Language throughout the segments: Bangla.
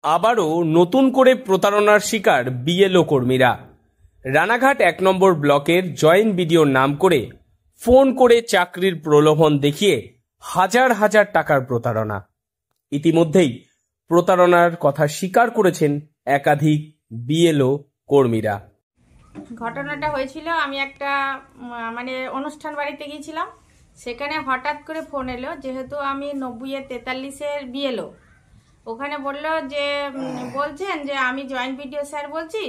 আবারও নতুন করে প্রতারণার শিকার বিএলও কর্মীরা। রানাঘাট ১ নম্বর ব্লকের জয়েন্ট বিডিওর নাম করে ফোন করে চাকরির প্রলোভন দেখিয়ে হাজার হাজার টাকার প্রতারণা। ইতিমধ্যেই প্রতারণার কথা স্বীকার করেছেন একাধিক বিএলও কর্মীরা। ঘটনাটা হয়েছিল, আমি একটা অনুষ্ঠান বাড়িতে গিয়েছিলাম। সেখানে হঠাৎ করে ফোন এলো, যেহেতু আমি ৯০-৪৩-এর বিএলও। ওখানে বললো যে বলছেন যে আমি জয়েন্ট বিডিও স্যার বলছি,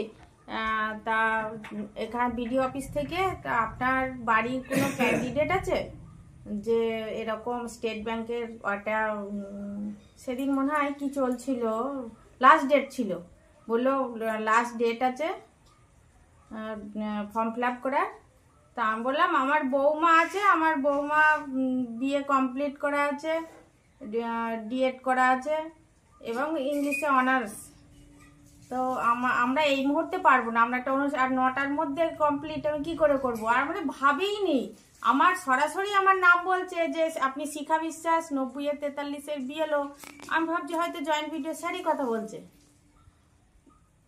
তা এখানে বিডিও অফিস থেকে আপনার বাড়ির কোনো ক্যান্ডিডেট আছে যে এরকম স্টেট ব্যাংকের ওটা সেদিন মনে হয় কি চলছিল, লাস্ট ডেট ছিল, বললো লাস্ট ডেট আছে ফর্ম ফিল আপ করার। তা আমি বললাম আমার বৌমা আছে, আমার বৌমা বিএ কমপ্লিট করা আছে, ডিএড করা আছে এবং ইংলিশে অনার্স। তো আমরা এই মুহূর্তে পারবো না, আমরা একটা আর ৯টার মধ্যে কমপ্লিট আমি কী করে করবো। আর ভাবেই নি, আমার সরাসরি আমার নাম বলছে যে আপনি শিখা বিশ্বাস ৯০-৪৩-এর বিএলও। আমি ভাবছি হয়তো জয়েন্ট বিডিও স্যারই কথা বলছে।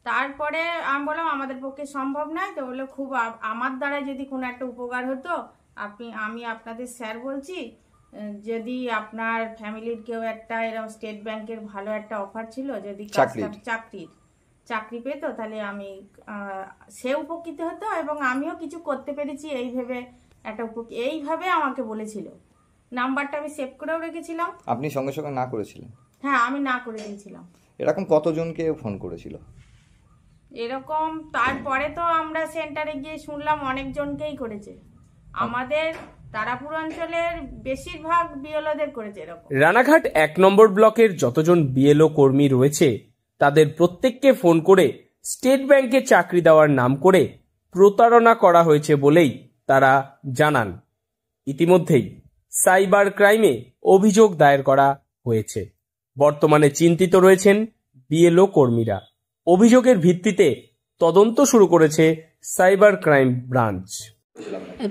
তারপরে আমি বললাম আমাদের পক্ষে সম্ভব নয়। তো বললো খুব আমার দ্বারা যদি কোনো একটা উপকার হতো, আমি আপনাদের স্যার বলছি, যদি আপনার ফ্যামিলির কেউ একটা এরকম স্টেট ব্যাংকের ভালো একটা অফার ছিল, যদি চাকরি পেত, তাহলে আমি সে উপকৃত হতো এবং আমিও কিছু করতে পেরেছি এই ভেবে এইভাবে আমাকে বলেছিল। নাম্বারটা আমি সেভ করেও রেখেছিলাম। আপনি সঙ্গে সঙ্গে না করেছিলেন? হ্যাঁ, আমি না করে দিয়েছিলাম। এরকম কতজনকে ফোন করেছিল এরকম? তারপরে তো আমরা সেন্টারে গিয়ে শুনলাম অনেকজনকেই করেছে। আমাদের তারাপুর অঞ্চলের বেশিরভাগ বিএলওদের করেছে এরকম। রানাঘাট ১ নম্বর ব্লকের যতজন বিএলও কর্মী রয়েছে তাদের প্রত্যেককে ফোন করে স্টেট ব্যাংকে চাকরি দেওয়ার নাম করে প্রতারণা করা হয়েছে বলেই তারা জানান। ইতিমধ্যেই সাইবার ক্রাইমে অভিযোগ দায়ের করা হয়েছে। বর্তমানে চিন্তিত রয়েছেন বিএলও কর্মীরা। অভিযোগের ভিত্তিতে তদন্ত শুরু করেছে সাইবার ক্রাইম ব্রাঞ্চ।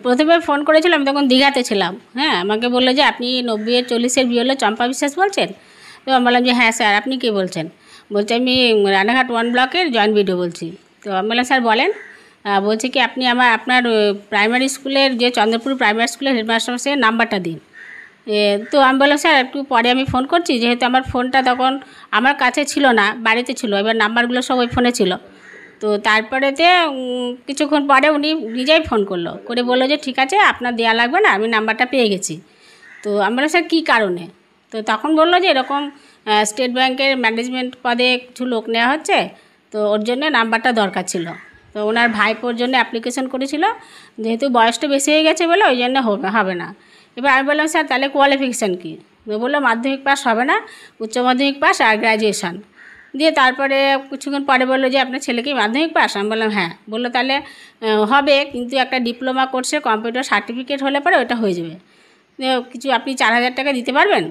প্রথমে ফোন করেছিলাম, আমি তখন দীঘাতে ছিলাম। হ্যাঁ, আমাকে বললো যে আপনি ৯০-৪০-এর বিএলও চম্পা বিশ্বাস বলছেন? তো আমি বললাম যে হ্যাঁ স্যার, আপনি কে বলছেন? বলছে আমি রানাঘাট 1 ব্লকের জয়েন্ট বিডিও বলছি। তো আমি বললাম স্যার বলেন। বলছে কি আপনি আপনার প্রাইমারি স্কুলের যে চন্দ্রপুর প্রাইমারি স্কুলের হেডমাস্টার মশাইয়ের নাম্বারটা দিন। তো আমি বললাম স্যার একটু পরে আমি ফোন করছি, যেহেতু আমার ফোনটা তখন আমার কাছে ছিল না, বাড়িতে ছিল, এবার নাম্বারগুলো সব ওই ফোনে ছিল। তো তারপরেতে কিছুক্ষণ পরে উনি নিজেই ফোন করে বললো যে ঠিক আছে, আপনার দেওয়া লাগবে না, আমি নাম্বারটা পেয়ে গেছি। তো আমি বললাম স্যার কী কারণে? তো তখন বললো যে এরকম স্টেট ব্যাংকের ম্যানেজমেন্ট পদে কিছু লোক নেওয়া হচ্ছে, তো ওর জন্য নাম্বারটা দরকার ছিল। তো ওনার ভাইপোর জন্য অ্যাপ্লিকেশন করেছিল, যেহেতু বয়সটা বেশি হয়ে গেছে বলে ওই জন্য হবে না। এবার আমি বললাম স্যার তাহলে কোয়ালিফিকেশান কী? বললো মাধ্যমিক পাস হবে না, উচ্চ মাধ্যমিক পাস আর গ্র্যাজুয়েশান। দিয়ে তারপরে কিছুক্ষণ পরে বললো যে আপনার ছেলে কি মাধ্যমিক পাস? আমি বললাম হ্যাঁ। বললো তাহলে হবে, কিন্তু একটা ডিপ্লোমা কোর্সে কম্পিউটার সার্টিফিকেট হলে পরে ওটা হয়ে যাবে, কিছু আপনি ৪,০০০ টাকা দিতে পারবেন?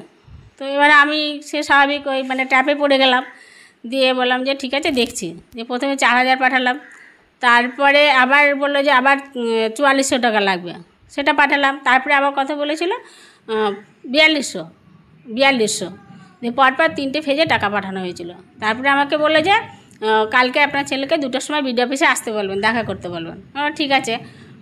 তো এবার আমি সে স্বাভাবিক ওই ট্যাপে পড়ে গেলাম। দিয়ে বললাম যে ঠিক আছে দেখছি। যে প্রথমে ৪,০০০ পাঠালাম, তারপরে আবার বললো যে আবার ৪৪০০ টাকা লাগবে, সেটা পাঠালাম। তারপরে আবার কথা বলেছিল ৪২০০ দিয়ে পরপর ৩টে ফেজে টাকা পাঠানো হয়েছিল। তারপরে আমাকে বললো যে কালকে আপনার ছেলেকে 2টার সময় বিডিও অফিসে আসতে বলবেন, দেখা করতে বলবেন। ঠিক আছে।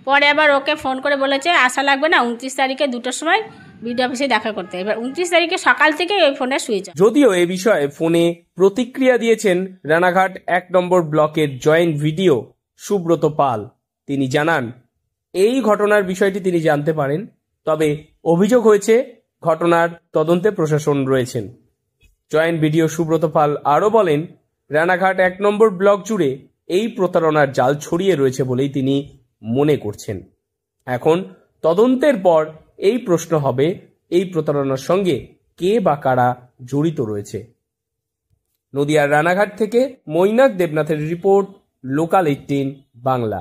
পরে আবার ওকে ফোন করে বলেছে আসা লাগবে না, 29 তারিখে 2টার সময় বিডিও অফিসে দেখা করতে। এবার 29 তারিখে সকাল থেকে ওই ফোনে সুইচ অফ। যদিও এ বিষয়ে ফোনে প্রতিক্রিয়া দিয়েছেন রানাঘাট ১ নম্বর ব্লকের জয়েন্ট ভিডিও সুব্রত পাল। তিনি জানান এই ঘটনার বিষয়টি তিনি জানতে পারেন, তবে অভিযোগ হয়েছে, ঘটনার তদন্তে প্রশাসন রয়েছেন। জয়েন্ট ভিডিও সুব্রত পাল আরও বলেন রানাঘাট ১ নম্বর ব্লক জুড়ে এই প্রতারণার জাল ছড়িয়ে রয়েছে বলেই তিনি মনে করছেন। এখন তদন্তের পর এই প্রশ্ন হবে এই প্রতারণার সঙ্গে কে বা কারা জড়িত রয়েছে। নদিয়ার রানাঘাট থেকে মৈনাক দেবনাথের রিপোর্ট, লোকাল 18 বাংলা।